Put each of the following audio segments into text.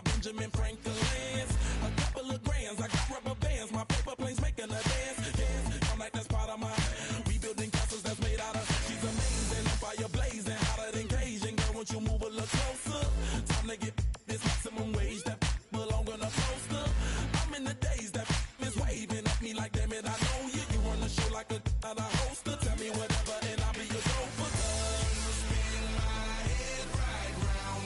Benjamin Franklin's. A couple of grands, I got rubber bands. My paper planes making a dance. Yes, I'm like that's part of my. We building castles that's made out of. She's amazing, on fire blazing, hotter than Cajun. Girl, won't you move a little closer? Time to get this maximum wage that belong on a poster. I'm in the days that is waving at me like, damn it, I know you. You run the show like a hoster. Tell me whatever and I'll be your gopher. Spin my head right round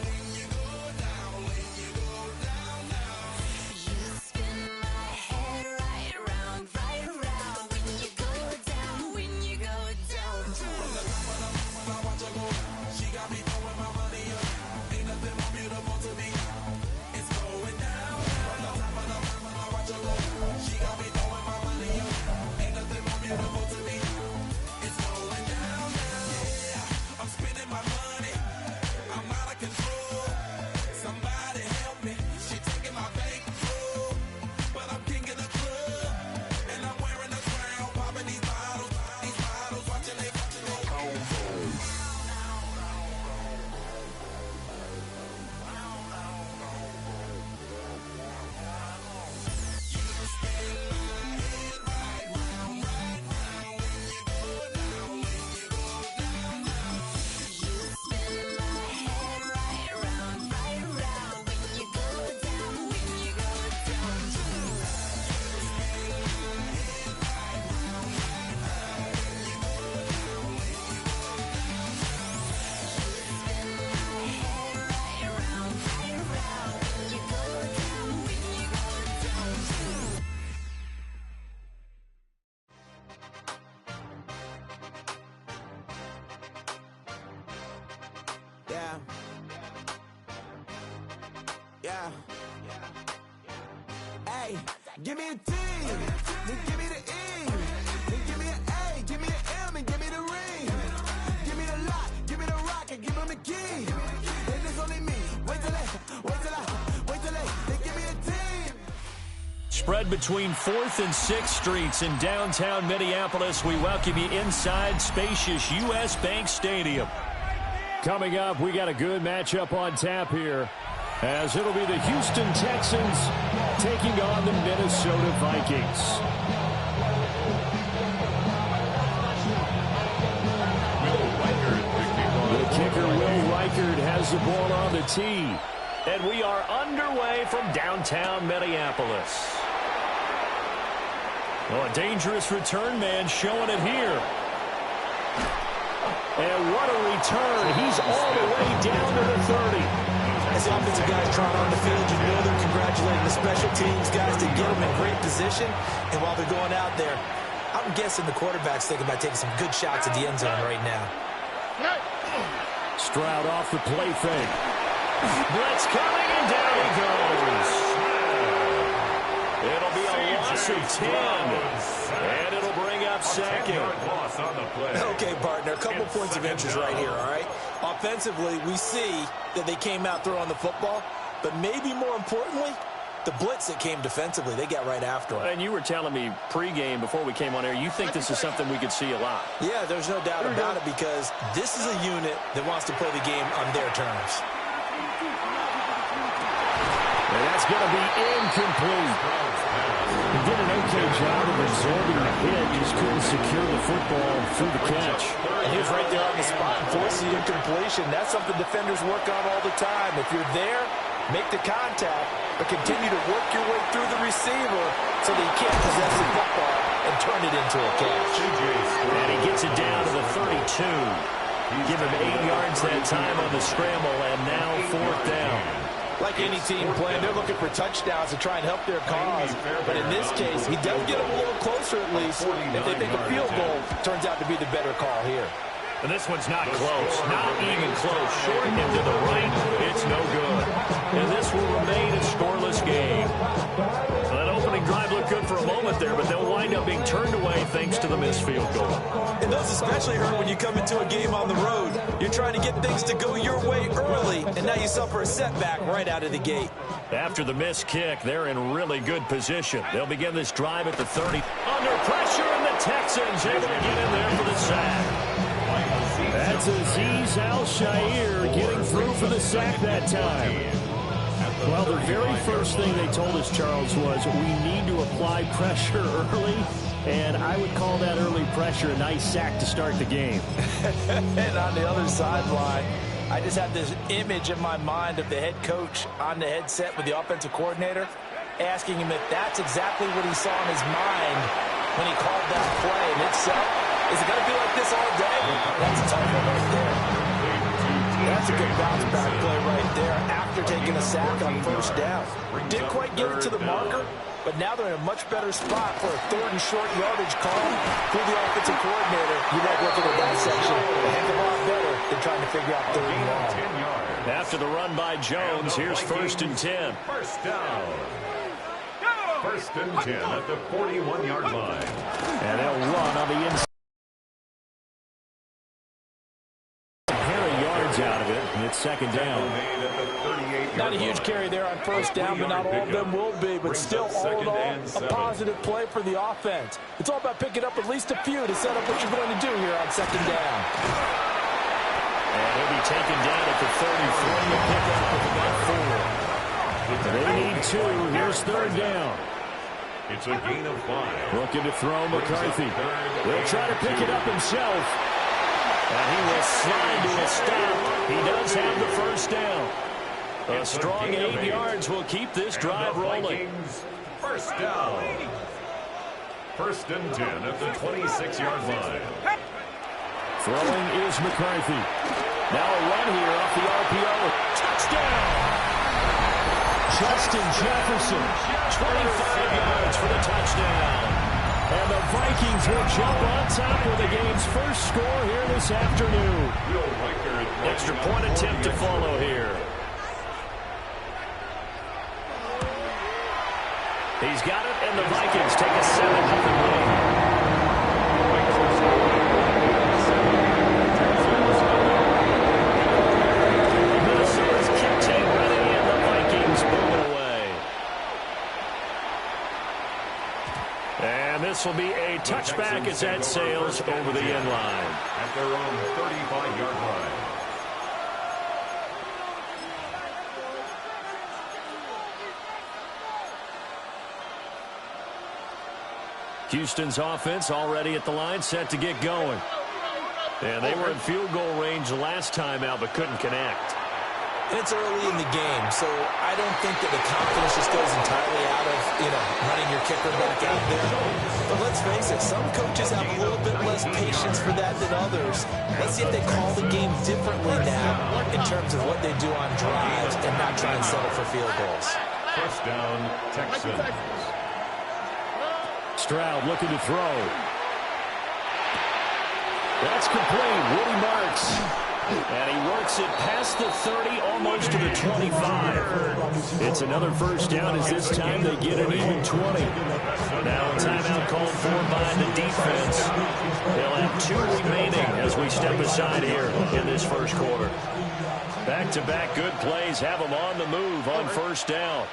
when you go down, when you go down, down. You spin my head right round when you go down, when you go down. From the top of the mountain, I watch her go down. She got me throwing my money around. Ain't nothing more beautiful to me. It's going down. From the top of the mountain, I watch her go down. She got me throwing my money around. Ain't nothing more beautiful to me. It's going down, yeah. I'm spending my money. I'm out of control. Somebody help me. She taking my bankroll, but I'm king of the club, and I'm wearing a crown. Popping these bottles, watching they go. Spin my head right round when you go down, when you go down. Right round when you go down, when you go down. Yeah. Yeah. Hey, give me a T, then give me the E, then give me an A, give me an M, and give me the ring. Give me the lock, give me the rock, and give them the key. And it's only me. Wait till they give me a team. Spread between 4th and 6th Streets in downtown Minneapolis. We welcome you inside spacious U.S. Bank Stadium. Coming up, we got a good matchup on tap here, as it'll be the Houston Texans taking on the Minnesota Vikings. The kicker, Will Reichard, has the ball on the tee. And we are underway from downtown Minneapolis. Oh, a dangerous return man showing it here. And what a return. He's all the way down to the 30. As the offensive guys trot on the field, you know they're congratulating the special teams guys to get them in great position. And while they're going out there, I'm guessing the quarterback's thinking about taking some good shots at the end zone right now. Stroud off the play fake. Blitz coming, and down he goes. It'll be a loss of 10. And it'll bring up second. Okay, partner, a couple points of interest right here, all right? Offensively, we see that they came out throwing the football, but maybe more importantly, the blitz that came defensively, they got right after it. And you were telling me pregame before we came on air, you think this is something we could see a lot. Yeah, there's no doubt about it, because this is a unit that wants to play the game on their terms. And that's going to be incomplete. He did an okay job of absorbing the hit, just couldn't secure the football through the catch. And he was right there on the spot, forcing the incompletion. That's something defenders work on all the time. If you're there, make the contact, but continue to work your way through the receiver so that you can't possess the football and turn it into a catch. And he gets it down to the 32. Give him 8 yards that time on the scramble, and now 4th down. Like any team playing, they're looking for touchdowns to try and help their cause. But in this case, he does get them a little closer at least. If they think a field goal turns out to be the better call here. And this one's not close, not even close. Short and to the right, it's no good. And this will remain a scoreless game. So that opening drive looked good for a moment there, but they'll wind up being turned away thanks to the missed field goal. And those especially hurt when you come into a game on the road. You're trying to get things to go your way early, and now you suffer a setback right out of the gate. After the missed kick, they're in really good position. They'll begin this drive at the 30. Under pressure, and the Texans able to get in there for the sack. That's Azeez Al-Shaair getting through for the sack that time. Well, the very first thing they told us, Charles, was we need to apply pressure early, and I would call that early pressure a nice sack to start the game. And on the other sideline, I just have this image in my mind of the head coach on the headset with the offensive coordinator asking him if that's exactly what he saw in his mind when he called that play. And it's is it going to be like this all day? That's a tough one right there. That's a good bounce back play right there after taking a sack on first down. Didn't quite get it to the marker, but now they're in a much better spot for a third and short yardage call. Through the offensive coordinator, you like working with that section a heck of a lot better than trying to figure out third and long. After the run by Jones, here's 1st and 10. First down. 1st and 10 at the 41-yard line. And they'll run on the inside. Out of it, and it's 2nd down. Not a huge carry there on first down, but not all of them will be. But still, all in all, a positive play for the offense. It's all about picking up at least a few to set up what you're going to do here on 2nd down. And he'll be taken down at the 33 and pick up with about 4. They need 2. Here's 3rd down. It's a gain of 5. Looking to throw McCarthy. He'll try to pick it up himself. And he will slide to a stop. He does have the 1st down. A strong 8 yards will keep this drive rolling. First down. 1st and 10 at the 26-yard line. Throwing is McCarthy. Now a run here off the RPO. Touchdown! Justin Jefferson, 25 yards for the touchdown. And the Vikings will jump on top of the game's first score here this afternoon. Extra point attempt to follow here. He's got it, and the Vikings take a 7-0 lead. Minnesota's kicking ready, and the Vikings move it away. And this will be a touchback as that sails over the end line. At their own 35-yard line. Houston's offense already at the line, set to get going. And they were in field goal range last time out, but couldn't connect. It's early in the game, so I don't think that the confidence just goes entirely out of, running your kicker back out there. But let's face it, some coaches have a little bit less patience for that than others. Let's see if they call the game differently now in terms of what they do on drives and not try and settle for field goals. First down, Texans. Stroud looking to throw. That's complete. Woody Marks. And he works it past the 30, almost to the 25. It's another first down as this time they get an even 20. Now a timeout called for by the defense. They'll have 2 remaining as we step aside here in this first quarter. Back-to-back good plays have them on the move on first down.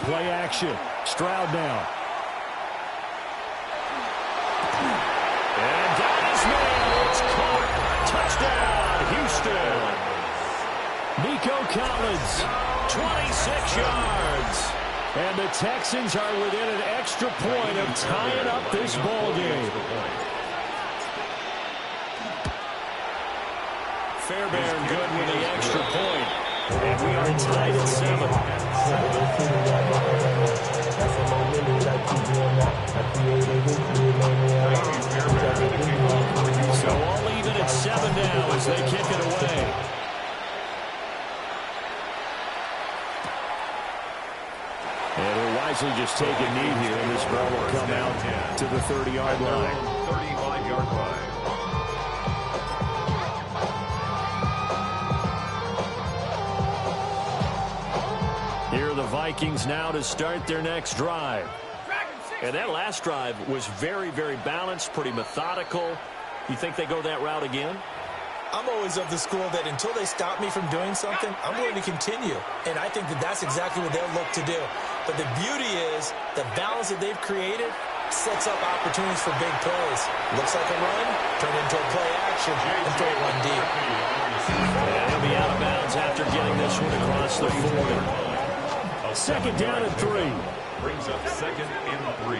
Play action. Stroud now. And down his man. It's caught. Touchdown, Houston. Nico Collins, 26 yards. And the Texans are within an extra point of tying up this ball game. Fairbairn good with the extra point. And we are tied at 7. So all even at 7 now as they kick it away. And he'll wisely just take a knee here, and this ball will come out to the 30-yard line. 35-yard line. Here are the Vikings now to start their next drive. And that last drive was very, very balanced, pretty methodical. You think they go that route again? I'm always of the school that until they stop me from doing something, I'm going to continue. And I think that that's exactly what they'll look to do. But the beauty is the balance that they've created sets up opportunities for big plays. Looks like a run, turned into a play action, and throw one deep. And he'll be out of bounds after getting this one across the 40. Second down and 3. Brings up second and 3.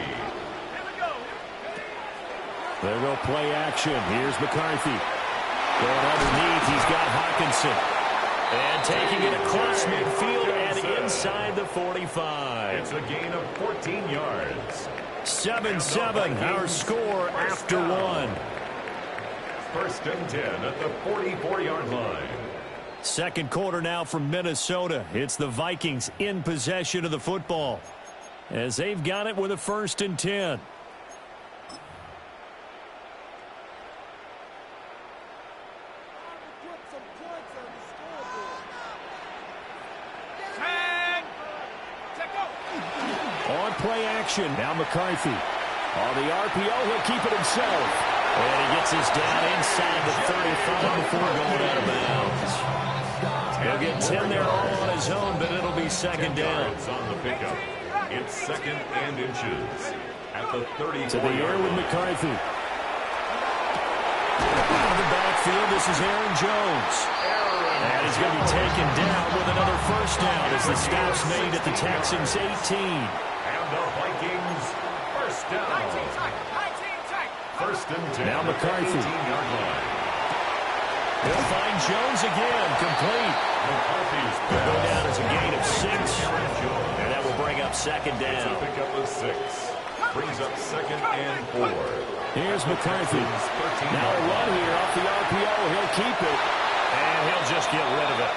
There go play action. Here's McCarthy. Going underneath, he's got Hawkinson. And taking it across midfield and inside the 45. It's a gain of 14 yards. 7-7, our score after 1. First and 10 at the 44-yard line. Second quarter now from Minnesota. It's the Vikings in possession of the football, as they've got it with a first and 10. On play action, now McCarthy. On the RPO, he'll keep it himself. And he gets his down inside the 35 before going out of bounds. He'll get 10 there all on his own, but it'll be second down. On the pickup. It's second and inches at the 34. To the air with McCarthy. Out of the backfield, this is Aaron Jones. And he's going to be taken down with another first down as the stop's made at the Texans' 18. And the Vikings first down. First and 10. Now McCarthy. 18-yard line. He'll find Jones again, complete. McCarthy's Will go down as a gain of 6. And that will bring up second It's a down. pickup of 6. Brings up second and 4. Here's McCarthy. Now a run here off the RPO. He'll keep it. And he'll just get rid of it.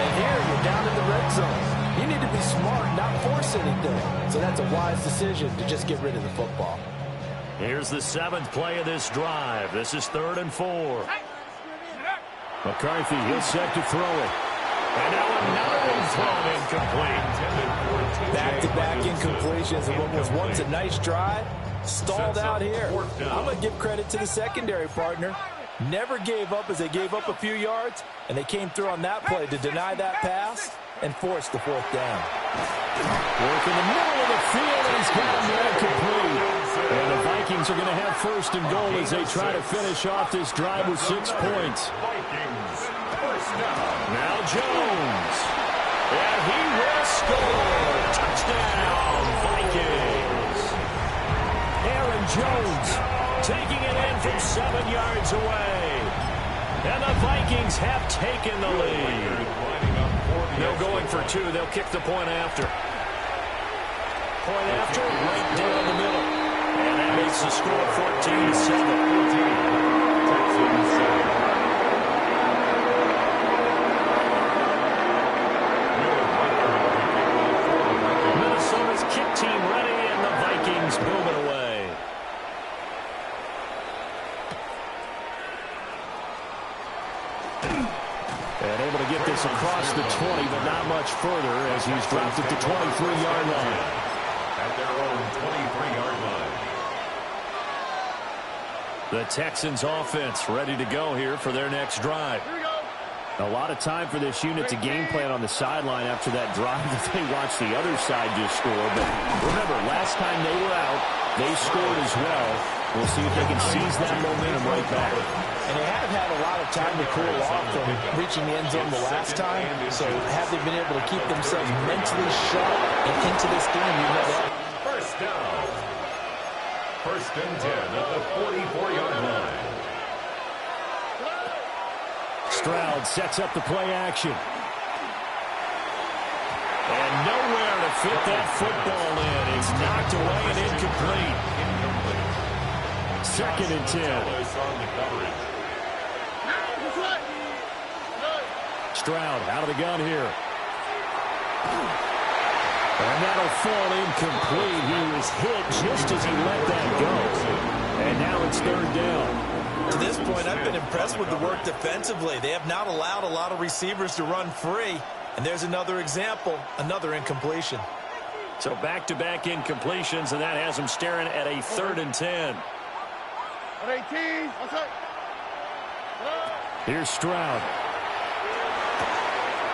And here, you're down in the red zone. You need to be smart, not force anything. So that's a wise decision to just get rid of the football. Here's the 7th play of this drive. This is 3rd and 4. McCarthy, he'll set to throw it. And now another one thrown incomplete. Back-to-back incompletions of what was once a nice drive. Stalled out here. I'm going to give credit to the secondary partner. Never gave up as they gave up a few yards, and they came through on that play to deny that pass and force the 4th down. Work in the middle of the field, and he's gotten there incomplete. And the Vikings are going to have first and goal as they try to finish off this drive with 6 points. Vikings first down. Now Jones. And he will score. Touchdown, Vikings. Aaron Jones taking it in from 7 yards away. And the Vikings have taken the lead. They're going for 2. They'll kick the point after. Point after, right down the middle. And that makes the score 14-7. Minnesota's kick team ready, and the Vikings moving away. And able to get this across the 20, but not much further as he's dropped at the 23-yard line. At their own 23-yard line. The Texans offense ready to go here for their next drive. A lot of time for this unit to game plan on the sideline after that drive that they watched the other side just score. But remember, last time they were out, they scored as well. We'll see if they can seize that momentum right back. And they have had a lot of time to cool off from reaching the end zone the last time. So have they been able to keep themselves mentally sharp and into this game? You know that. First down. First and 10 at the 44-yard line. Stroud sets up the play action. And nowhere to fit that football in. It's knocked away and incomplete. Second and 10. Stroud out of the gun here. And that'll fall incomplete. He was hit just as he let that go. And now it's 3rd down. To this point, I've been impressed with the work defensively. They have not allowed a lot of receivers to run free. And there's another example, another incompletion. So back-to-back incompletions, and that has him staring at a 3rd and 10. Here's Stroud.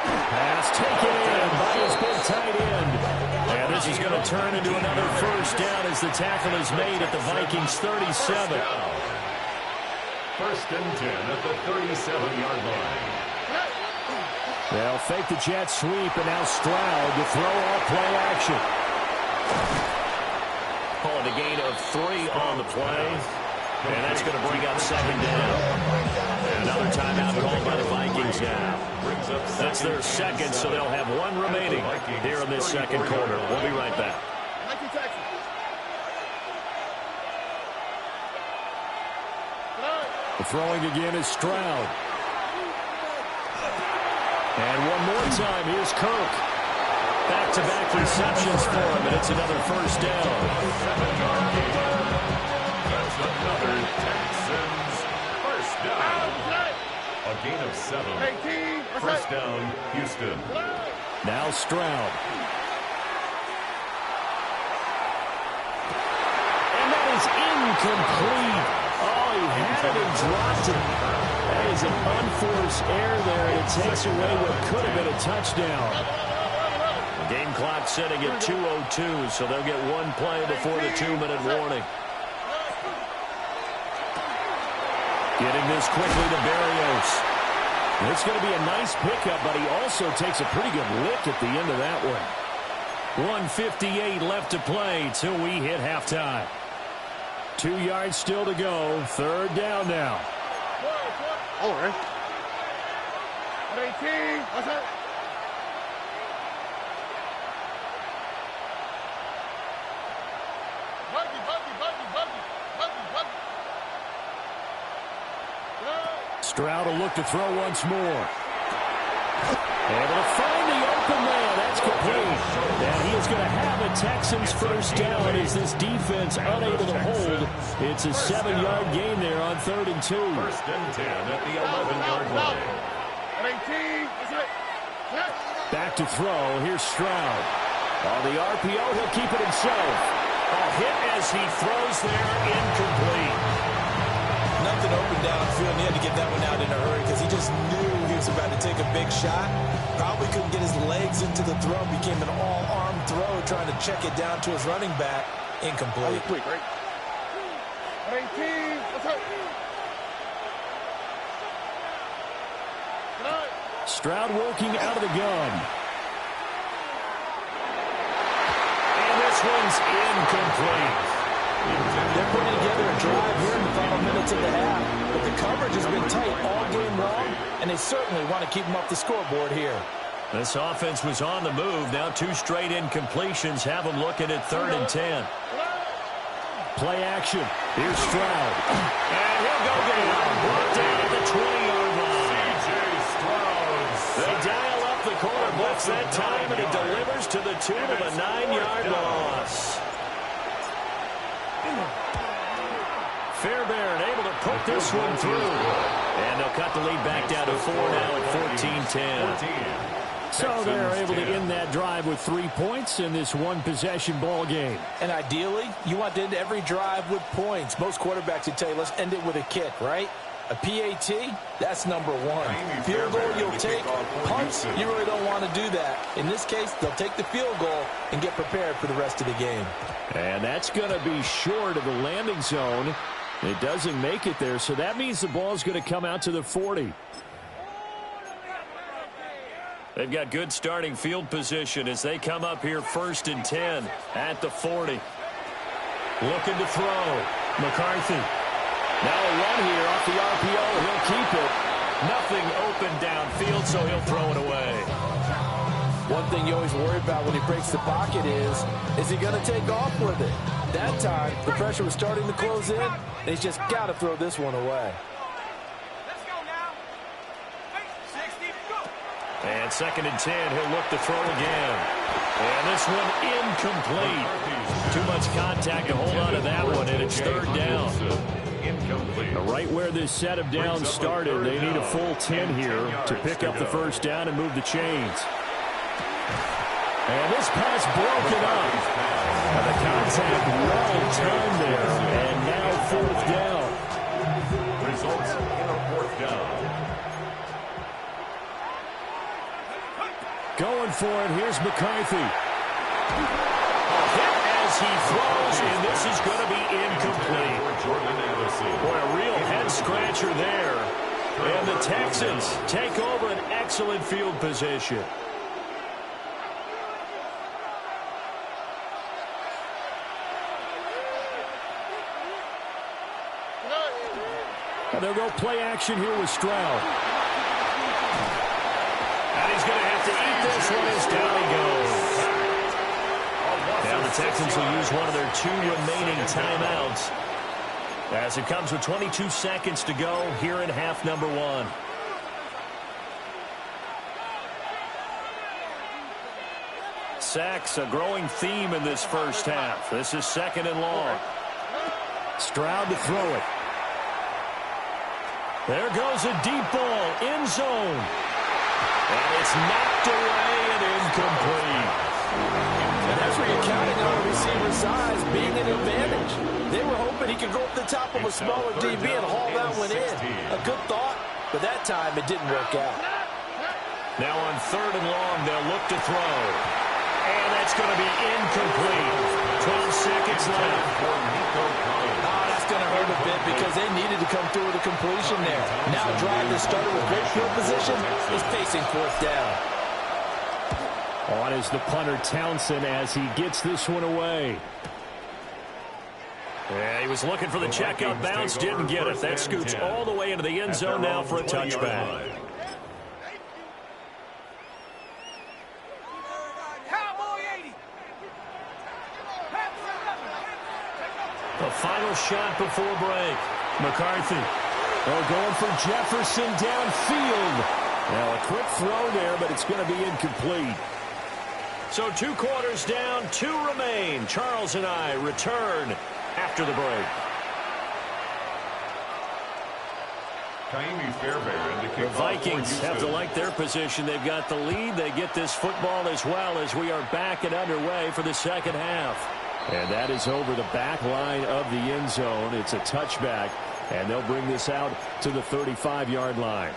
Pass taken in by his big tight end. And this This is going to turn into another first down as the tackle is made at the Vikings 37. First and 10 at the 37-yard line. They'll fake the jet sweep, and now Stroud to throw off play action. Calling a gain of 3 on the play, and that's going to bring up second down. And another timeout called by the Vikings now. That's their second, so they'll have 1 remaining here in this second quarter. We'll be right back. The throwing again is Stroud. And one more time, here's Kirk. Back-to-back receptions for him, and it's another first down. That's another Texans first down. A gain of 7. First down, Houston. Now Stroud. And that is incomplete. Oh, he had it and dropped it. That is an unforced error there, and it takes away what could have been a touchdown. Game clock setting at 2:02, so they'll get 1 play before the 2-minute warning. Getting this quickly to Berrios. It's going to be a nice pickup, but he also takes a pretty good lick at the end of that one. 1:58 left to play till we hit halftime. 2 yards still to go. Third down now. All right. 18. What's that? Stroud will look to throw once more. Able to find the open man. That's complete. And he is going to have a Texans first down as this defense unable to hold. It's a 7-yard gain there on 3rd and 2. First and 10 at the 11-yard line. 18. Back to throw. Here's Stroud. On the RPO, he'll keep it himself. A hit as he throws there, incomplete. Nothing open downfield, and he had to get that one out in a hurry because he just knew he was about to take a big shot. Probably couldn't get his legs into the throw. Became an all-arm throw, trying to check it down to his running back. Incomplete. Right? 18. What's that? Stroud working out of the gun. And this one's incomplete. They're putting together a drive here in the final minutes of the half, but the coverage has been tight all game long, and they certainly want to keep them off the scoreboard here. This offense was on the move. Now 2 straight incompletions have them looking at 3rd and 10. Play action. Here's Stroud. And he'll go down. Brought down at the 20-yard line. C.J. Stroud. They dial up the quarterbacks that time, and it delivers to the tune of a 9-yard loss. Fairbairn able to put this one through. And they'll cut the lead back down to 4 now at 14-10. So they're able to end that drive with 3 points in this one-possession ball game. And ideally, you want to end every drive with points. Most quarterbacks would tell you, let's end it with a kick, right? A PAT, that's number 1. Field goal you'll take. Punts, you really don't want to do that. In this case, they'll take the field goal and get prepared for the rest of the game. And that's going to be short of the landing zone. It doesn't make it there, so that means the ball's going to come out to the 40. They've got good starting field position as they come up here 1st and 10 at the 40. Looking to throw. McCarthy. Now a run here off the RPO. He'll keep it. Nothing open downfield, so he'll throw it away. One thing you always worry about when he breaks the pocket is he going to take off with it? That time, the pressure was starting to close in, and he's just got to throw this one away. And 2nd and 10, he'll look to throw again. And this one incomplete. Too much contact to hold on to that one, and it's 3rd down. Right where this set of downs started, they need a full 10 here to pick up the first down and move the chains. And this pass broken up. And the contact well timed there. And now 4th down. Results in a 4th down. Going for it. Here's McCarthy. as he throws, and this is going to be incomplete. Boy, a real head-scratcher there. And the Texans take over an excellent field position. And they'll go play action here with Stroud. And he's going to have to eat this one as down he goes. Now the Texans will use one of their 2 remaining timeouts as it comes with 22 seconds to go here in half number 1. Sacks, a growing theme in this first half. This is 2nd and long. Stroud to throw it. There goes a deep ball, end zone. And it's knocked away and incomplete. And that's where you're counting on a receiver's size being an advantage. They were hoping he could go up the top of a smaller DB and haul that one in. A good thought, but that time it didn't work out. Now on 3rd and long, they'll look to throw. And that's going to be incomplete. 12 seconds left. That's going to hurt a bit because they needed to come through with a completion there. Now a drive that started with great field position is facing 4th down. On is the punter Townsend as he gets this one away. Yeah, he was looking for the checkout bounce, didn't get it. That scoots all the way into the end zone now for a touchback. The final shot before break. McCarthy. Going for Jefferson downfield. Now a quick throw there, but it's going to be incomplete. So 2 quarters down, 2 remain. Charles and I return after the break. The Vikings have to like their position. They've got the lead. They get this football as well as we are back and underway for the second half. And that is over the back line of the end zone. It's a touchback, and they'll bring this out to the 35-yard line.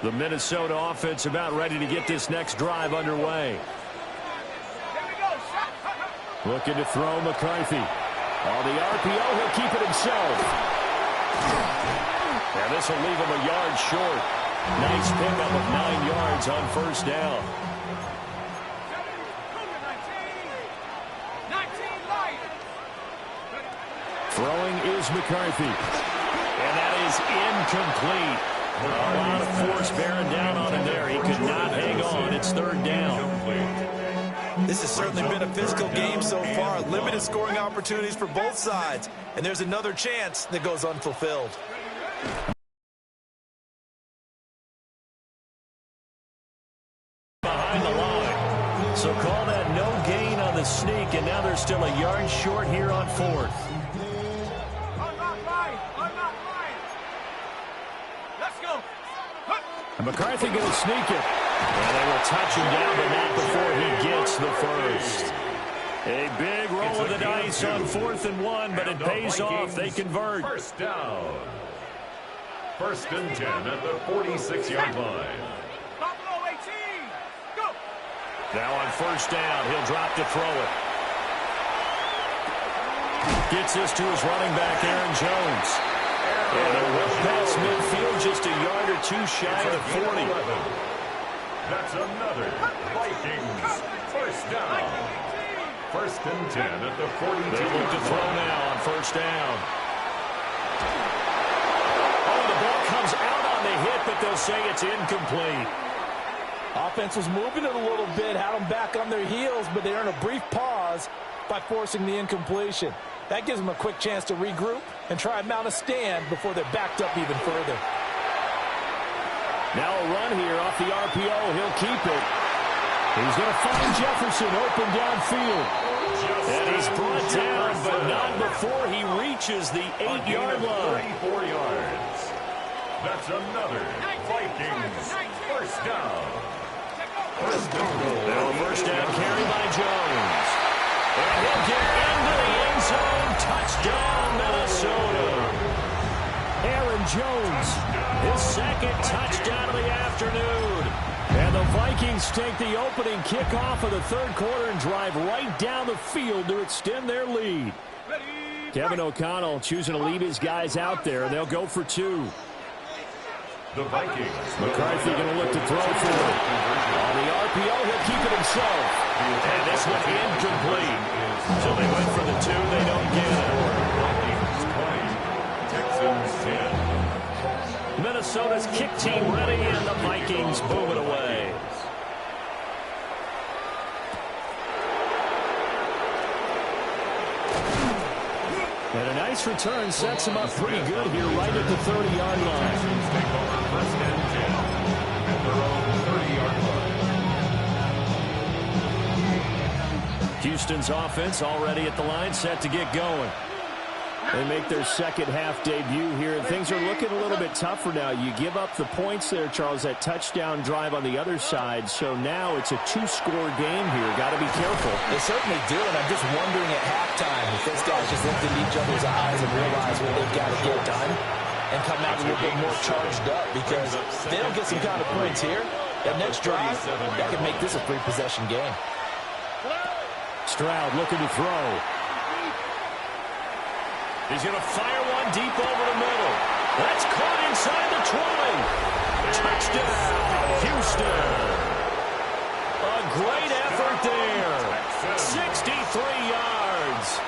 The Minnesota offense about ready to get this next drive underway. Looking to throw McCarthy. On the RPO, he'll keep it himself. And this will leave him a yard short. Nice pickup of 9 yards on 1st down. Throwing is McCarthy. And that is incomplete. A lot of force bearing down on him there. He could not hang on. It's 3rd down. This has certainly been a physical game so far. Limited scoring opportunities for both sides. And there's another chance that goes unfulfilled. Behind the line. So call that no gain on the sneak, and now they're still a yard short here on 4th. And McCarthy going to sneak it. And they will touch him down, but not before he gets the first. A big roll of the dice on 4th and 1, but it pays off. They convert. 1st down. 1st and 10 at the 46-yard line. Now on 1st down, he'll drop to throw it. Gets this to his running back, Aaron Jones. And a well past midfield, just a yard or 2 shy of 40. That's another Vikings 1st down. 1st and 10 at the 42. They look to throw now on 1st down. Oh, the ball comes out on the hit, but they'll say it's incomplete. Offense was moving it a little bit, had them back on their heels, but they earned a brief pause by forcing the incompletion. That gives them a quick chance to regroup and try and mount a stand before they're backed up even further. Now a run here off the RPO. He'll keep it. He's going to find Jefferson open downfield. And he's brought down, but not before he reaches the 8-yard line. 34 yards. That's another Vikings 1st down. 1st and goal. Now a 1st down carry by Jones. And he'll get into the end zone. Touchdown, Minnesota. Aaron Jones, his 2nd touchdown of the afternoon. And the Vikings take the opening kickoff of the third quarter and drive right down the field to extend their lead. Kevin O'Connell choosing to leave his guys out there. They'll go for two. The Vikings. McCarthy going to look to throw for it. On the RPO, he'll keep it himself. And this one incomplete. So they went for the two. They don't get it. Texans 10. Minnesota's kick team ready, and the Vikings move it away. And a nice return sets him up pretty good here right at the 30-yard line. Texans take over first and 10 at their own 30-yard line. Houston's offense already at the line, set to get going. They make their second-half debut here, and things are looking a little bit tougher now. You give up the points there, Charles, that touchdown drive on the other side, so now it's a two-score game here. Got to be careful. They certainly do, and I'm just wondering at halftime if those guys just looked in each other's eyes and realize what they've got to get done and come out a little bit more charged up, because if they don't get some kind of points here, that next drive, that could make this a three-possession game. Stroud looking to throw. He's going to fire one deep over the middle. That's caught inside the 20. Touchdown, Houston. A great effort there. 63 yards.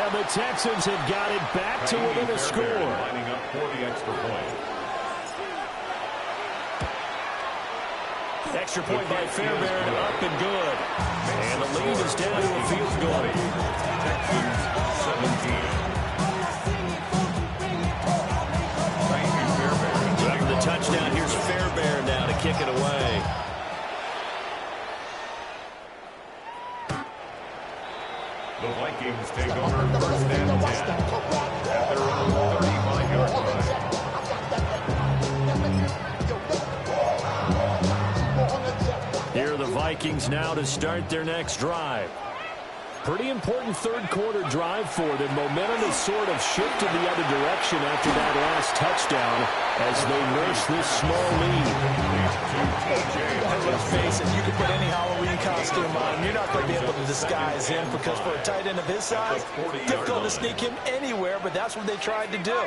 And the Texans have got it back to within a score. Lining up for the extra point. Extra point by Fairbairn, up and good. And the lead is down to a field goal. Texans 17. After the touchdown, here's Fairbairn now to kick it away. The Vikings take over first and 10 at their own 35-yard line. Here are the Vikings now to start their next drive. Pretty important third quarter drive for them. Momentum has sort of shifted the other direction after that last touchdown as they nurse this small lead. Let's face it, you can put any Halloween costume on, you're not going to be able to disguise him, because for a tight end of his size, difficult to sneak him anywhere, but that's what they tried to do.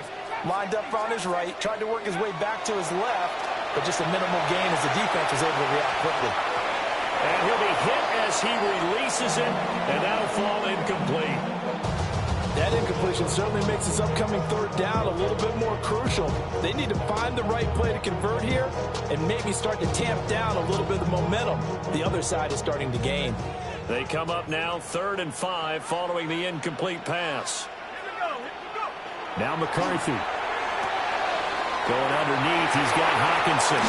Lined up on his right, tried to work his way back to his left, but just a minimal gain as the defense was able to react quickly. And he'll be hit as he releases it, and that'll fall incomplete. That incompletion certainly makes this upcoming third down a little bit more crucial. They need to find the right play to convert here and maybe start to tamp down a little bit of the momentum the other side is starting to gain. They come up now 3rd and 5 following the incomplete pass. Now McCarthy. Going underneath, he's got Hawkinson.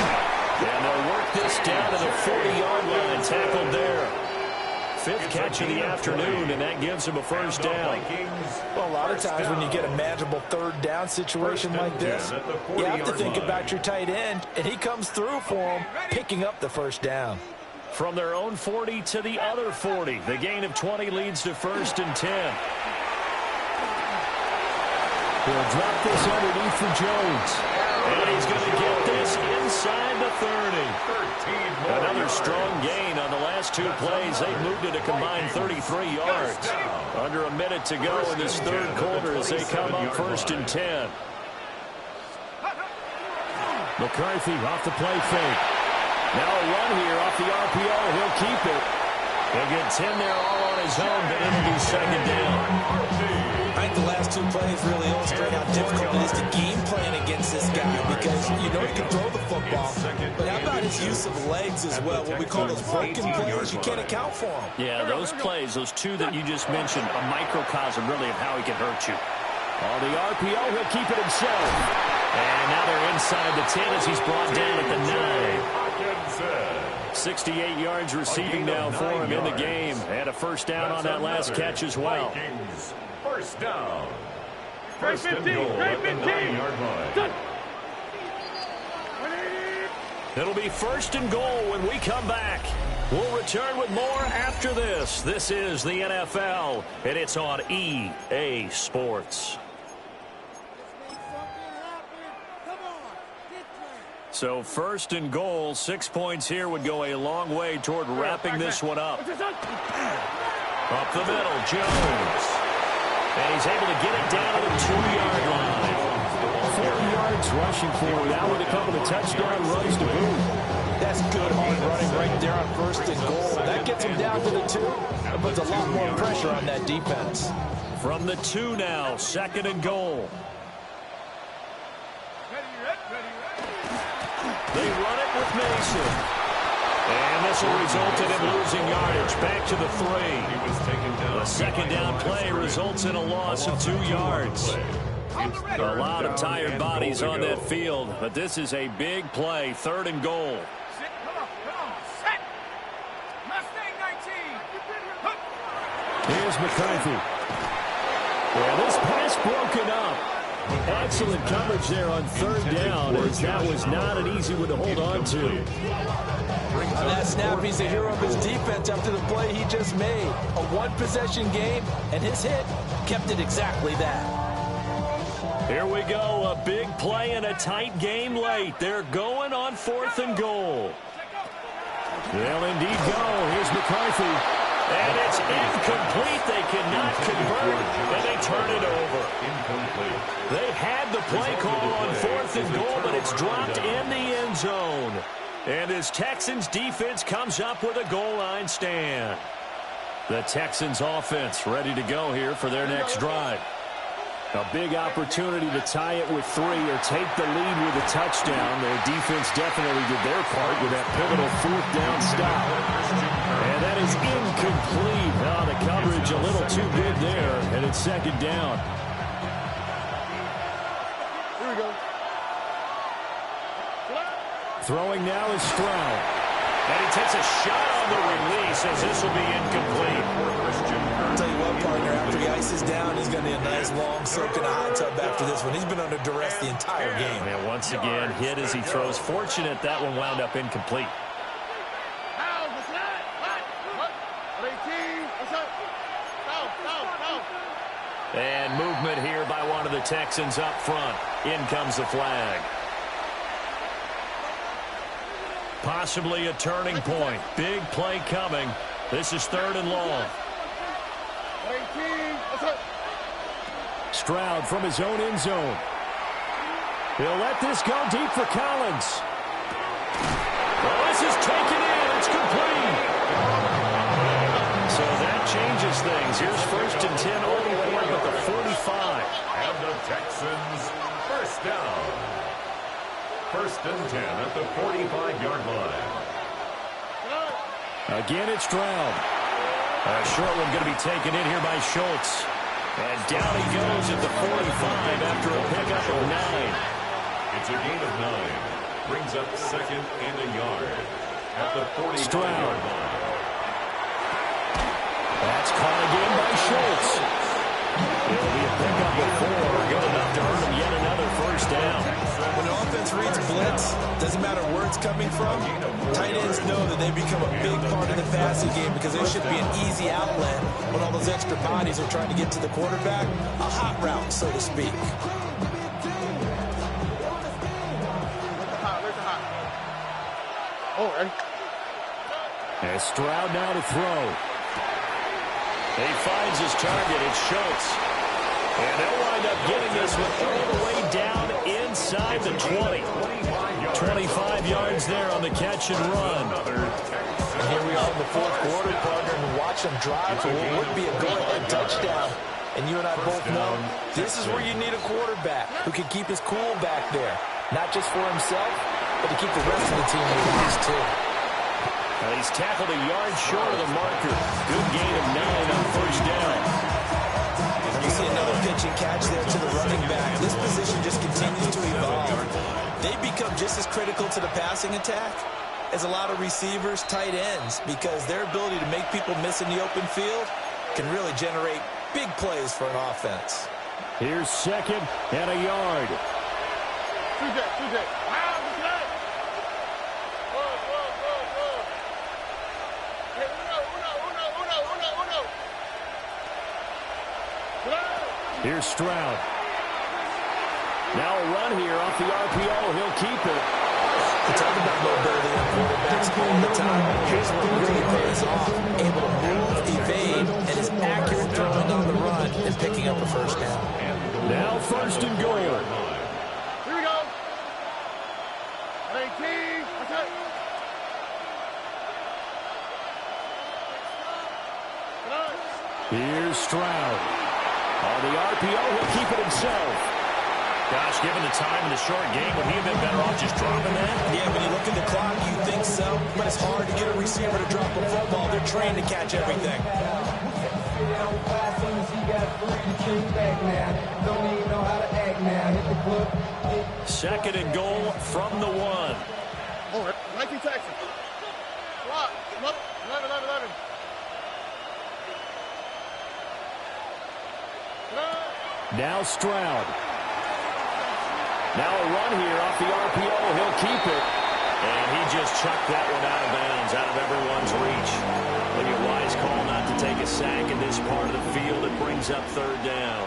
And they'll work this down to the 40-yard line, tackled there. 5th catch of the afternoon, and that gives him a first down. Well, a lot of times when you get a manageable third down situation like this, you have to think about your tight end, and he comes through for him, picking up the first down. From their own 40 to the other 40, the gain of 20 leads to 1st and 10. He'll drop this underneath for Jones. And he's going to get this inside the 30. Another strong gain on the last 2 plays. They've moved it a combined 33 yards. Under a minute to go in this third quarter as they come up 1st and 10. McCarthy off the play fake. Now a run here off the RPO. He'll keep it. He'll get 10 there all on his own, but it'll be 2nd down. I think the last 2 plays really illustrate how difficult it is to game plan against this guy, because you know he can throw the football, but how about his use of legs as well? What we call those broken plays, you can't account for them. Yeah, those plays, those 2 that you just mentioned, a microcosm really of how he can hurt you. On the RPO, he'll keep it himself. And now they're inside the 10 as he's brought down at the 9. 68 yards receiving now for him in the game. And a first down on that last catch as well. First down. First and goal at the 9-yard line. It'll be 1st and goal when we come back. We'll return with more after this. This is the NFL, and it's on EA Sports. So first and goal, 6 points here would go a long way toward wrapping this one up. Up the middle, Jones. And he's able to get it down to the 2-yard line. 40 yards rushing for him now with a couple of touchdown runs to boot. That's good hard running right there on first and goal. That gets him down to the 2. That puts a lot more pressure on that defense. From the 2 now, second and goal. They run it with Mason. And this will result in him losing yardage. Back to the 3. The second down play results in a loss of 2 yards. A lot of tired bodies on that field, but this is a big play, third and goal. Here's McCarthy. Well, this pass broken up. Excellent coverage there on third down, as that was not an easy one to hold on to. On that snap, he's a hero of his defense after the play he just made. A one-possession game, and his hit kept it exactly that. Here we go, a big play and a tight game late. They're going on fourth and goal. They'll indeed go. Here's McCarthy. And it's incomplete. They cannot convert, and they turn it over. Incomplete. They had the play call on fourth and goal, but it's dropped in the end zone. And as Texans defense comes up with a goal line stand. The Texans offense ready to go here for their next drive. A big opportunity to tie it with 3 or take the lead with a touchdown. Their defense definitely did their part with that pivotal fourth down stop. And that is incomplete. Oh, the coverage a little too good there, and it's second down. Here we go. Throwing now is Stroud. And he takes a shot on the release as this will be incomplete. I'll tell you what, partner, after he ices down, he's going to need a nice long soak in a hot tub after this one. He's been under duress the entire game. And once again, hit as he throws. Fortunate that one wound up incomplete. And movement here by one of the Texans up front. In comes the flag. Possibly a turning point. Big play coming. This is third and long. Stroud from his own end zone. He'll let this go deep for Collins. Well, this is taken in. It's complete. So that changes things. Here's first and 10 all the way up at the 45. And the Texans first down. First and 10 at the 45-yard line. Again, it's Stroud. A short one going to be taken in here by Schultz. And down he goes at the 45 after a pickup of 9. It's a gain of 9. Brings up second and a yard at the 45-yard line. That's caught again by Schultz. It'll be a pickup of 4. Good enough to earn him yet another first down. When the offense reads blitz, doesn't matter where it's coming from, tight ends know that they become a big part of the passing game because they should be an easy outlet when all those extra bodies are trying to get to the quarterback. A hot route, so to speak. Oh, right. As Stroud now to throw. He finds his target. It's Schultz. And they'll wind up getting this one all the way down inside the 20. 25 yards there on the catch and run. And here we are in the fourth quarter, partner, and watch them drive for what would be a go-ahead touchdown. And you and I both know this is where you need a quarterback who can keep his cool back there. Not just for himself, but to keep the rest of the team relaxed too. And he's tackled a yard short of the marker. Good gain of 9 on first down. You see another pitch and catch there to the running back. This position just continues to evolve. They become just as critical to the passing attack as a lot of receivers, tight ends, because their ability to make people miss in the open field can really generate big plays for an offense. Here's second and a yard. Here's Stroud. Now a run here off the RPO. He'll keep it. We talk about mobility on quarterbacks all the time. Here's what really pays off. Able to move, evade, and is accurate throwing on the run and picking up a first down. Now first and goal. Here we go. 18. That's it. Here's Stroud. On the RPO, he'll keep it himself. Gosh, given the time in the short game, would he have been better off just dropping that? Yeah, when you look at the clock, you think so, but it's hard to get a receiver to drop a football. They're trained to catch everything. Second and goal from the 1. All right. 19 Texas. Block. 11. Now Stroud. Now a run here off the RPO. He'll keep it. And he just chucked that one out of bounds, out of everyone's reach. Maybe a wise call not to take a sack in this part of the field. It brings up third down.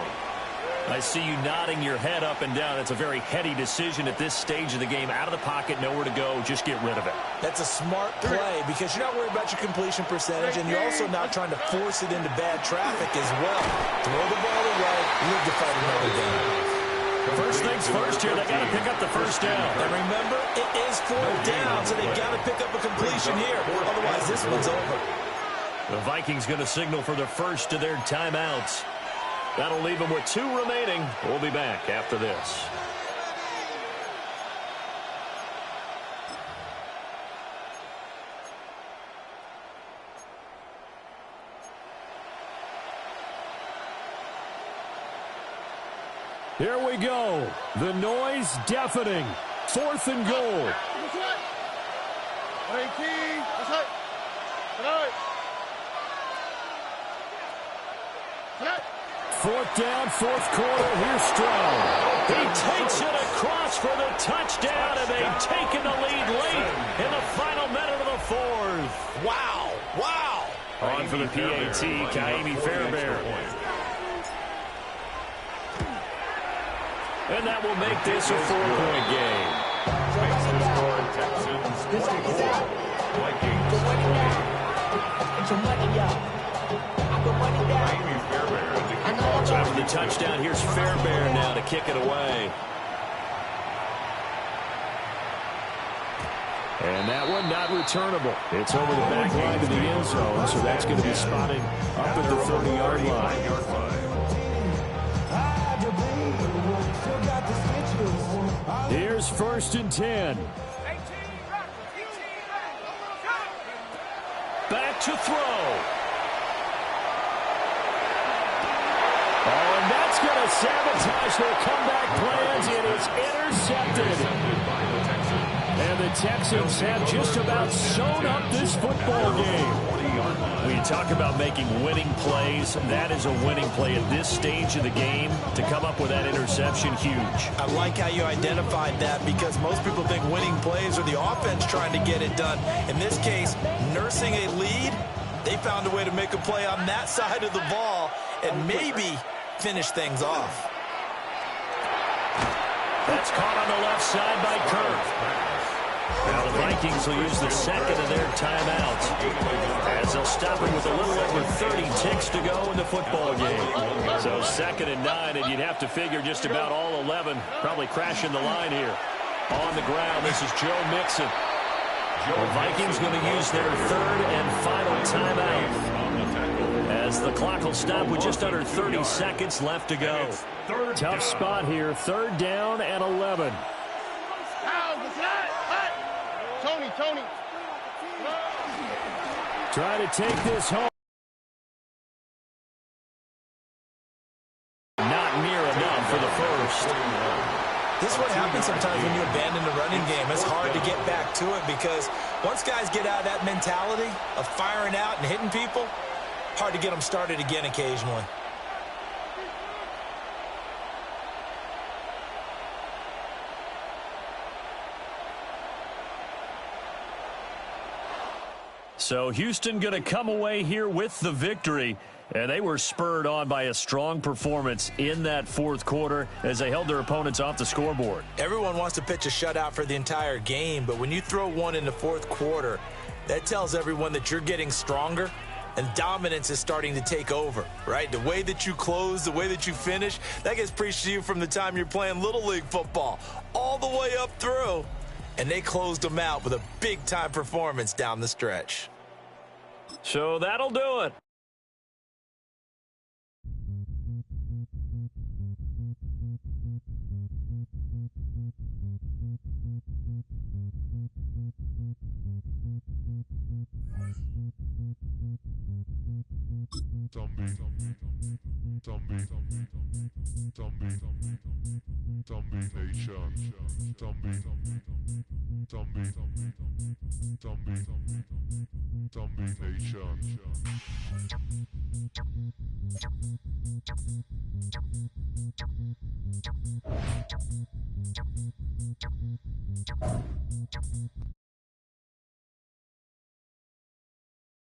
I see you nodding your head up and down. It's a very heady decision at this stage of the game. Out of the pocket, nowhere to go. Just get rid of it. That's a smart play because you're not worried about your completion percentage, and you're also not trying to force it into bad traffic as well. Throw the ball away, live to fight another game. First things first here, they got to pick up the first down. And remember, it is fourth down, so they've got to pick up a completion here. Otherwise, this one's over. The Vikings going to signal for the first of their timeouts. That'll leave them with 2 remaining. We'll be back after this. Here we go. The noise deafening. 4th and goal. 18. That's it. Fourth down, 4th quarter. Here's Stroud. He takes it across for the touchdown, and they've taken the lead late in the final minute of the 4th. Wow. On for the PAT, Kaimi Fairbairn. And that will make this a 4-point game. Makes the score Texans 24, Vikings 20. Kaimi Fairbairn to kick off. So after the touchdown, here's Fairbairn now to kick it away. And that one not returnable. It's over the back line to the end zone, so that's going to be spotted up at the 30-yard line. Here's 1st and 10. Back to throw. Oh, and that's going to sabotage their comeback plans. It is intercepted. And the Texans have just about sewn up this football game. When you talk about making winning plays, that is a winning play at this stage of the game. To come up with that interception, huge. I like how you identified that because most people think winning plays are the offense trying to get it done. In this case, nursing a lead, they found a way to make a play on that side of the ball and maybe finish things off. That's caught on the left side by Kirk. Now the Vikings will use the second of their timeouts as they'll stop it with a little over 30 ticks to go in the football game. So 2nd and 9, and you'd have to figure just about all 11 probably crashing the line here. On the ground, this is Joe Mixon. The Vikings going to use their 3rd and final timeout as the clock will stop with just under 30 seconds left to go. Tough spot here, 3rd down and 11. Tony. Try to take this home. Not near enough for the first. This is what happens sometimes when you abandon the running game. It's hard to get back to it because once guys get out of that mentality of firing out and hitting people, hard to get them started again occasionally. So Houston going to come away here with the victory. And they were spurred on by a strong performance in that fourth quarter as they held their opponents off the scoreboard. Everyone wants to pitch a shutout for the entire game, but when you throw one in the fourth quarter, that tells everyone that you're getting stronger and dominance is starting to take over, right? The way that you close, the way that you finish, that gets preached to you from the time you're playing Little League football all the way up through. And they closed them out with a big-time performance down the stretch. So that'll do it. Zombie Nation.